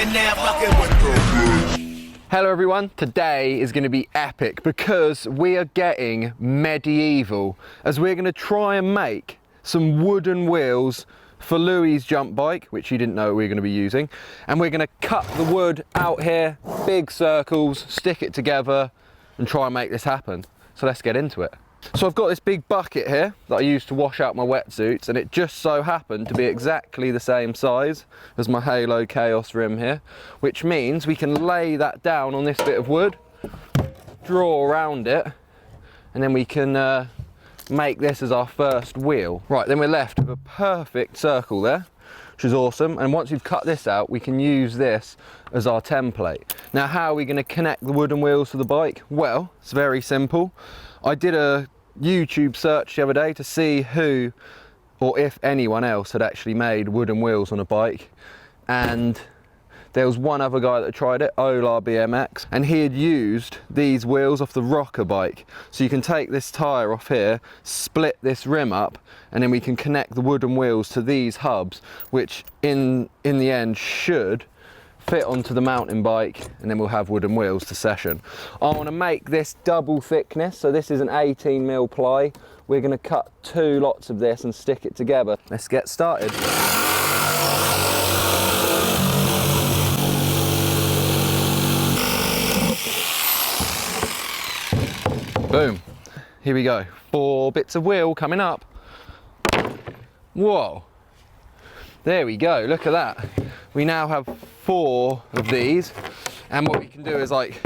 you're now fucking with Pilgrim. Hello everyone, today is going to be epic because we are getting medieval as we're going to try and make some wooden wheels for Louis's jump bike, which he didn't know we were going to be using, and we're going to cut the wood out here, big circles, stick it together and try and make this happen. So let's get into it. So I've got this big bucket here that I use to wash out my wetsuits, and it just so happened to be exactly the same size as my Halo Chaos rim here, which means we can lay that down on this bit of wood, draw around it, and then we can make this as our first wheel. Right, then we're left with a perfect circle there, which is awesome. And once we've cut this out, we can use this as our template. Now, how are we going to connect the wooden wheels to the bike? Well, it's very simple. I did a YouTube search the other day to see who or if anyone else had actually made wooden wheels on a bike, and there was one other guy that tried it, Olabmx, and he had used these wheels off the rocker bike. So you can take this tyre off here, split this rim up, and then we can connect the wooden wheels to these hubs, which in the end should fit onto the mountain bike, and then we'll have wooden wheels to session. I want to make this double thickness, so this is an 18mm ply. We're going to cut 2 lots of this and stick it together. Let's get started. Boom, here we go. 4 bits of wheel coming up. Whoa, there we go, look at that. We now have 4 of these, and what we can do is like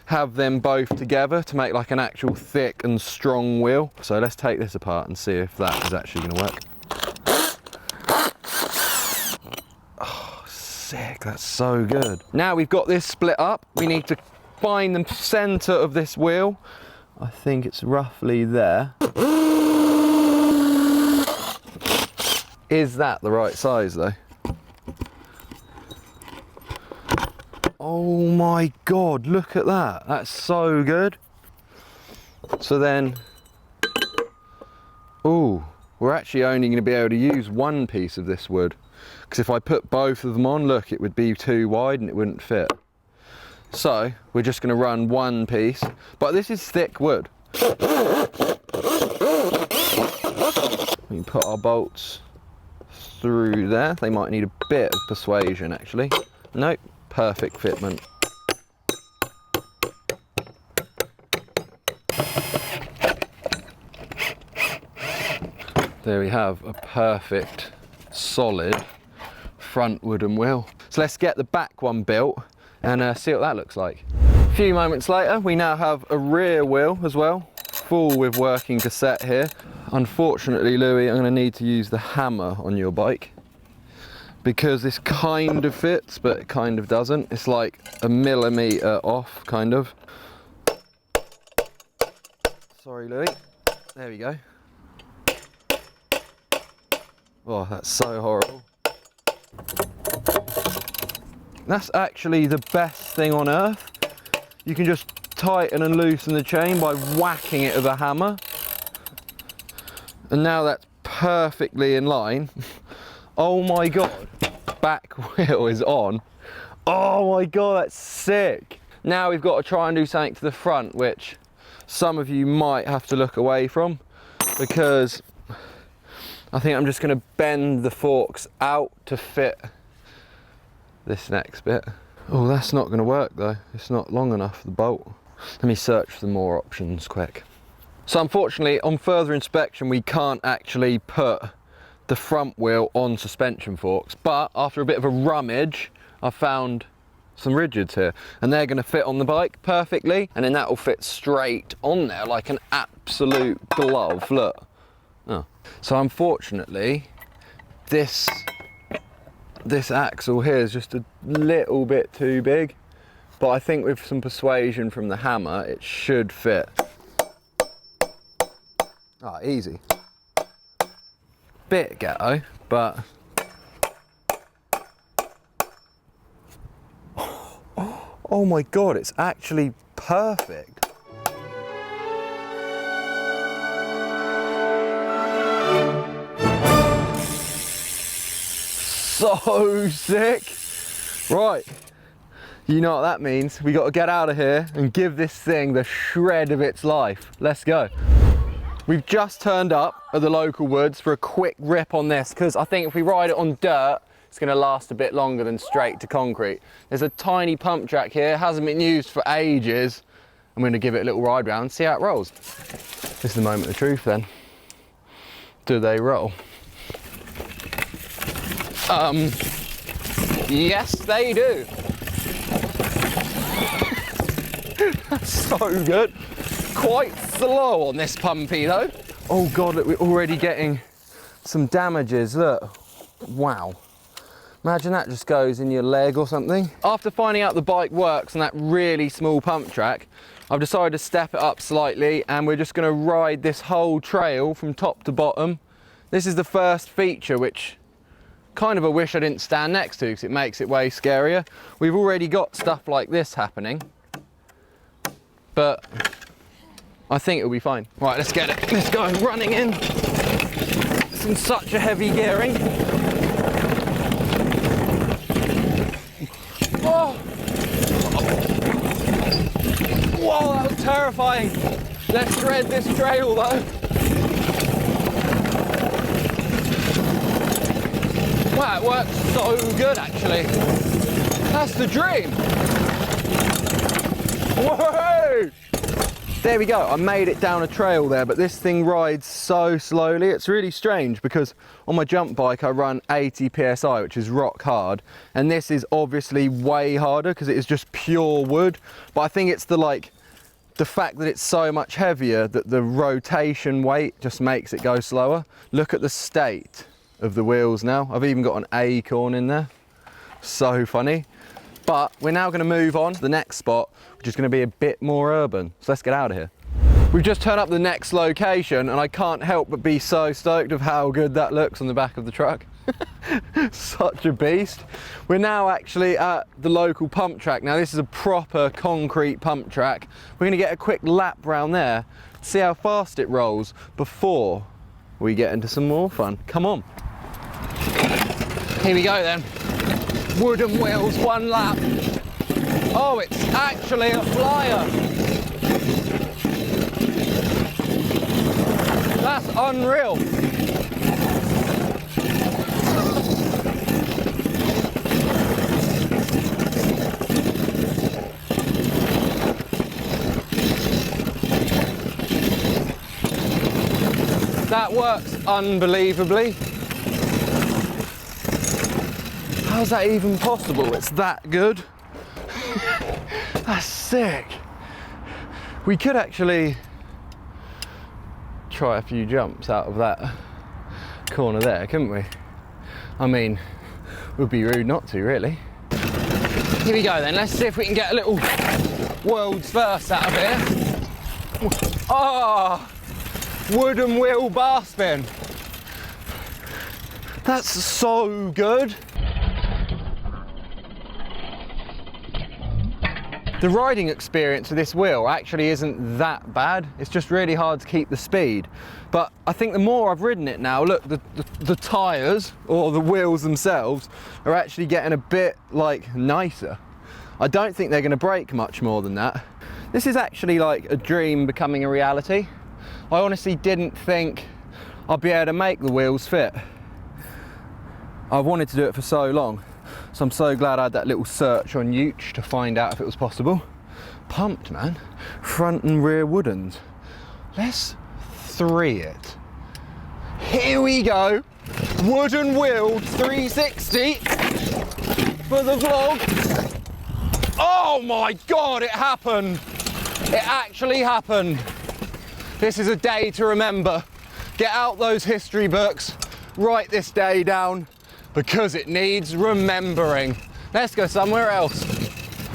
have them both together to make like an actual thick and strong wheel. So let's take this apart and see if that is actually going to work. Oh, sick, that's so good. Now we've got this split up, we need to find the center of this wheel. I think it's roughly there. Is that the right size though? Oh my God, look at that. That's so good. So then, ooh, we're actually only going to be able to use one piece of this wood, because if I put both of them on, look, it would be too wide and it wouldn't fit. So we're just going to run one piece, but this is thick wood. We can put our bolts through there. They might need a bit of persuasion actually. Nope, perfect fitment. There we have a perfect solid front wooden wheel. So let's get the back one built and see what that looks like. A few moments later, we now have a rear wheel as well, full with working cassette here. Unfortunately, Louis, I'm going to need to use the hammer on your bike because this kind of fits, but it kind of doesn't. It's like a millimetre off, kind of. Sorry, Louis. There we go. Oh, that's so horrible. That's actually the best thing on earth. You can just tighten and loosen the chain by whacking it with a hammer. And now that's perfectly in line. Oh my God, back wheel is on. Oh my God, that's sick. Now we've got to try and do something to the front, which some of you might have to look away from, because I think I'm just going to bend the forks out to fit this next bit. Oh, that's not going to work though. It's not long enough, the bolt. Let me search for more options quick. So unfortunately, on further inspection, we can't actually put the front wheel on suspension forks, but after a bit of a rummage, I found some rigids here, and they're going to fit on the bike perfectly, and then that will fit straight on there like an absolute glove. Look. Oh. So unfortunately, this axle here is just a little bit too big, but I think with some persuasion from the hammer, it should fit. Ah, easy. Bit ghetto, but oh my God, it's actually perfect. So sick. Right, you know what that means. We got to get out of here and give this thing the shred of its life. Let's go. We've just turned up at the local woods for a quick rip on this, because I think if we ride it on dirt, it's going to last a bit longer than straight to concrete. There's a tiny pump track here, hasn't been used for ages. I'm going to give it a little ride round, see how it rolls. This is the moment of truth then. Do they roll? Yes, they do. That's so good. Quite slow on this pumpy though. Oh God, look, we're already getting some damages, look. Wow. Imagine that just goes in your leg or something. After finding out the bike works on that really small pump track, I've decided to step it up slightly and we're just gonna ride this whole trail from top to bottom. This is the first feature, which kind of I wish I didn't stand next to because it makes it way scarier. We've already got stuff like this happening, but I think it'll be fine. Right, let's get it. Let's go, running in. It's in such a heavy gearing. Oh. Whoa, that was terrifying. Let's thread this trail though. Wow, it works so good actually. That's the dream. Whoa! There we go, I made it down a trail there, but this thing rides so slowly. It's really strange because on my jump bike I run 80 PSI, which is rock hard, and this is obviously way harder because it is just pure wood. But I think it's the fact that it's so much heavier that the rotation weight just makes it go slower. Look at the state of the wheels now. I've even got an acorn in there. So funny. But we're now going to move on to the next spot, which is going to be a bit more urban. So let's get out of here. We've just turned up the next location and I can't help but be so stoked of how good that looks on the back of the truck. Such a beast. We're now actually at the local pump track. Now this is a proper concrete pump track. We're going to get a quick lap round there, see how fast it rolls before we get into some more fun. Come on. Here we go then. Wooden wheels, one lap. Oh, it's actually a flyer. That's unreal. That works unbelievably. How's that even possible? It's that good. That's sick. We could actually try a few jumps out of that corner there, couldn't we? I mean, it would be rude not to, really. Here we go then, let's see if we can get a little world's first out of here. Ah, wooden wheel bar spin. That's so good. The riding experience with this wheel actually isn't that bad. It's just really hard to keep the speed. But I think the more I've ridden it now, look, the tyres, or the wheels themselves, are actually getting a bit nicer. I don't think they're gonna break much more than that. This is actually like a dream becoming a reality. I honestly didn't think I'd be able to make the wheels fit. I've wanted to do it for so long. So I'm so glad I had that little search on Uch to find out if it was possible. Pumped, man. Front and rear woodens. Let's 3 it. Here we go. Wooden wheeled 360 for the vlog. Oh my God, it happened. It actually happened. This is a day to remember. Get out those history books, write this day down, because it needs remembering. Let's go somewhere else.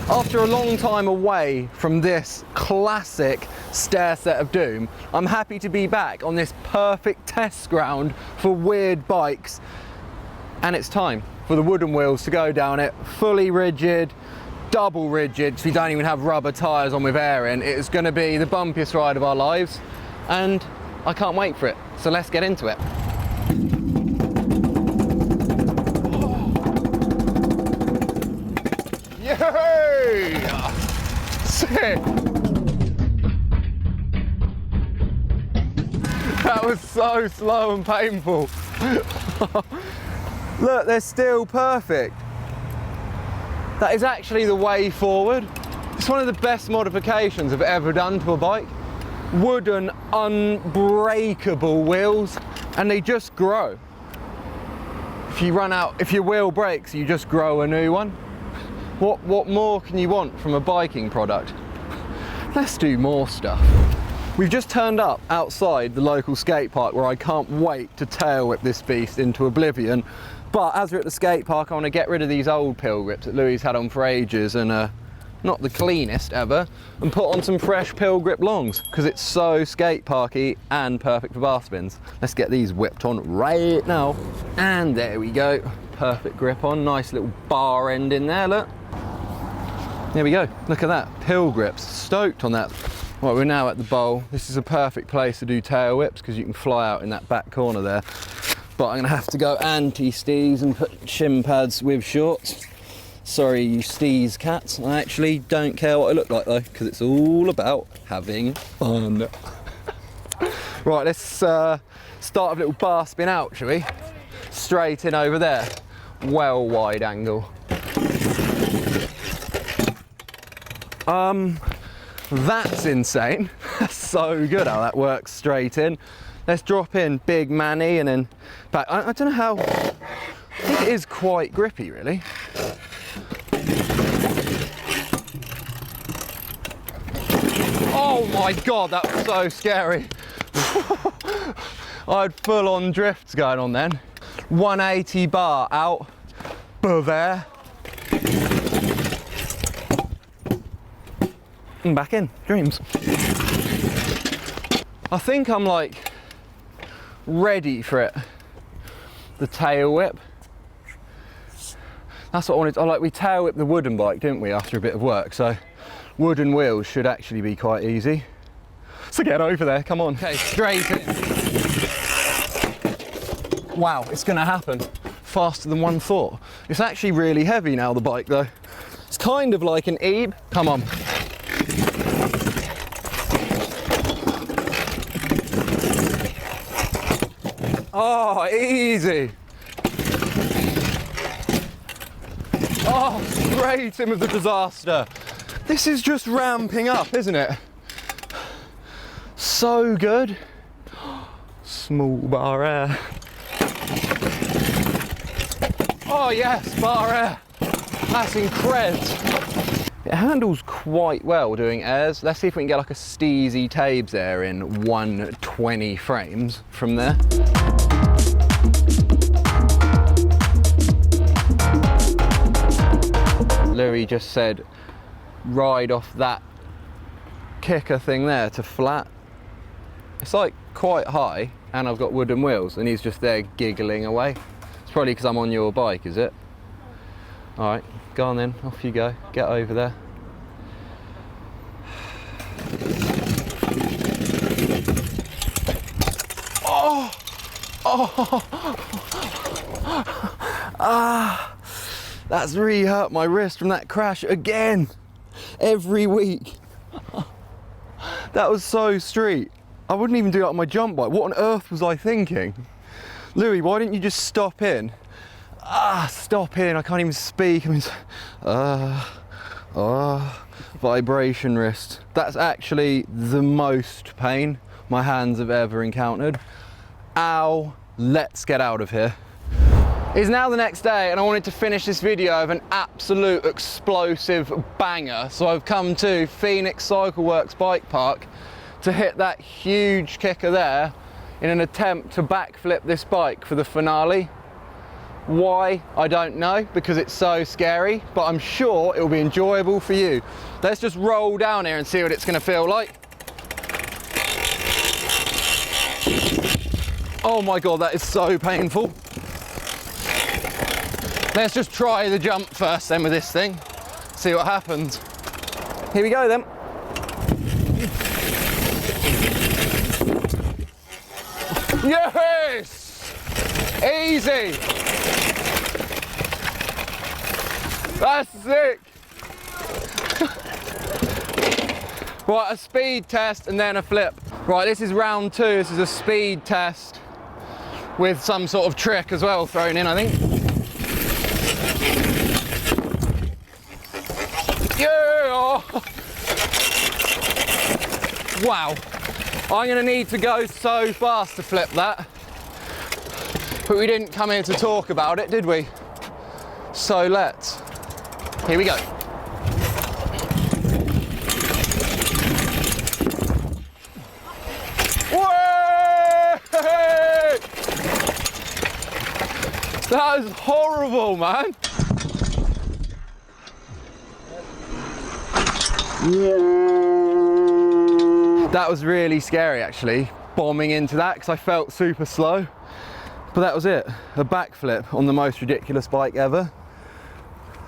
After a long time away from this classic stair set of doom, I'm happy to be back on this perfect test ground for weird bikes. And it's time for the wooden wheels to go down it, fully rigid, double rigid, so we don't even have rubber tyres on with air in. It is gonna be the bumpiest ride of our lives, and I can't wait for it. So let's get into it. Sick! That was so slow and painful. Look, they're still perfect. That is actually the way forward. It's one of the best modifications I've ever done to a bike. Wooden, unbreakable wheels, and they just grow. If you run out, if your wheel breaks, you just grow a new one. What more can you want from a biking product? Let's do more stuff. We've just turned up outside the local skate park where I can't wait to tail whip this beast into oblivion. But as we're at the skate park, I want to get rid of these old Pilgrims that Louis had on for ages and not the cleanest ever, and put on some fresh Pilgrim longs because it's so skate parky and perfect for bar spins. Let's get these whipped on right now. And there we go. Perfect grip on, nice little bar end in there, look. There we go, look at that, Pilgrims, stoked on that. Right, we're now at the bowl. This is a perfect place to do tail whips because you can fly out in that back corner there. But I'm gonna have to go anti-steez and put shin pads with shorts. Sorry, you steez cats. I actually don't care what I look like though, because it's all about having fun. Right, let's start a little bar spin out, shall we? Straight in over there. Well wide angle. That's insane. That's so good how that works straight in. Let's drop in big Manny and then back. I don't know how, I think it is quite grippy really. Oh my God, that was so scary. I had full on drifts going on then. 180 bar out, there. And back in, dreams. I think I'm like ready for it. The tail whip. That's what I wanted. We tail whipped the wooden bike, didn't we, after a bit of work? So wooden wheels should actually be quite easy. So get over there, come on. Okay, straight in. Wow, it's gonna happen faster than one thought. It's actually really heavy now, the bike though. It's kind of like an Ebe. Come on. Oh, easy. Oh, straight in with the disaster. This is just ramping up, isn't it? So good. Small bar air. Oh yes, bar air. That's incredible. It handles quite well doing airs. Let's see if we can get like a steezy Tabes air in 120 frames from there. Louis just said ride off that kicker thing there to flat. It's like quite high and I've got wooden wheels and he's just there giggling away. It's probably because I'm on your bike, is it? All right, go on then, off you go, get over there. Oh! Oh! Ah! That's really hurt my wrist from that crash again, every week. That was so street. I wouldn't even do that on my jump bike. What on earth was I thinking? Louis, why didn't you just stop in? Stop in, I can't even speak. I mean, vibration wrist. That's actually the most pain my hands have ever encountered. Ow, let's get out of here. It's now the next day and I wanted to finish this video with an absolute explosive banger. So I've come to Phoenix Cycle Works Bike Park to hit that huge kicker there in an attempt to backflip this bike for the finale. Why? I don't know, because it's so scary, but I'm sure it'll be enjoyable for you. Let's just roll down here and see what it's gonna feel like. Oh my God, that is so painful. Let's just try the jump first then with this thing, see what happens. Here we go then. Yes! Easy! That's sick! Right, a speed test and then a flip. Right, this is round 2. This is a speed test with some sort of trick as well thrown in, I think. Yeah! Wow. I'm gonna need to go so fast to flip that. But we didn't come here to talk about it, did we? So here we go. That is horrible, man. That was really scary, actually, bombing into that, because I felt super slow. But that was it, a backflip on the most ridiculous bike ever.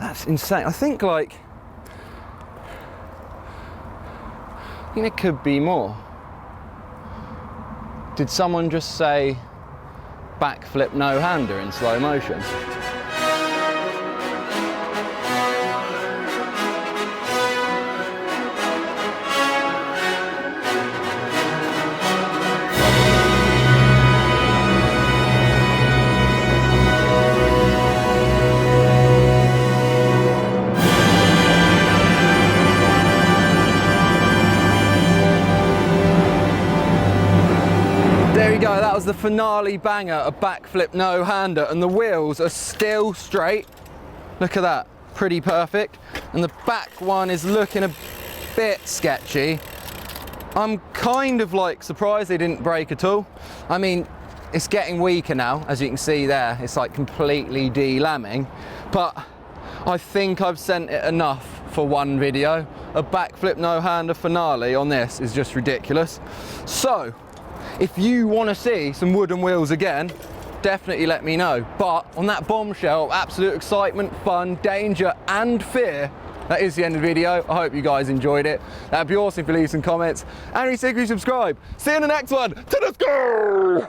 That's insane. I think there could be more. Did someone just say backflip no-hander in slow motion? There we go, that was the finale banger, a backflip no-hander, and the wheels are still straight. Look at that, pretty perfect. And the back one is looking a bit sketchy. I'm kind of like surprised they didn't break at all. I mean, it's getting weaker now, as you can see there. It's like completely de-lambing, but I think I've sent it enough for one video. A backflip no-hander finale on this is just ridiculous. So, if you want to see some wooden wheels again, definitely let me know. But on that bombshell, absolute excitement, fun, danger and fear, that is the end of the video. I hope you guys enjoyed it. That'd be awesome if you leave some comments. And if you subscribe. See you in the next one. To the score!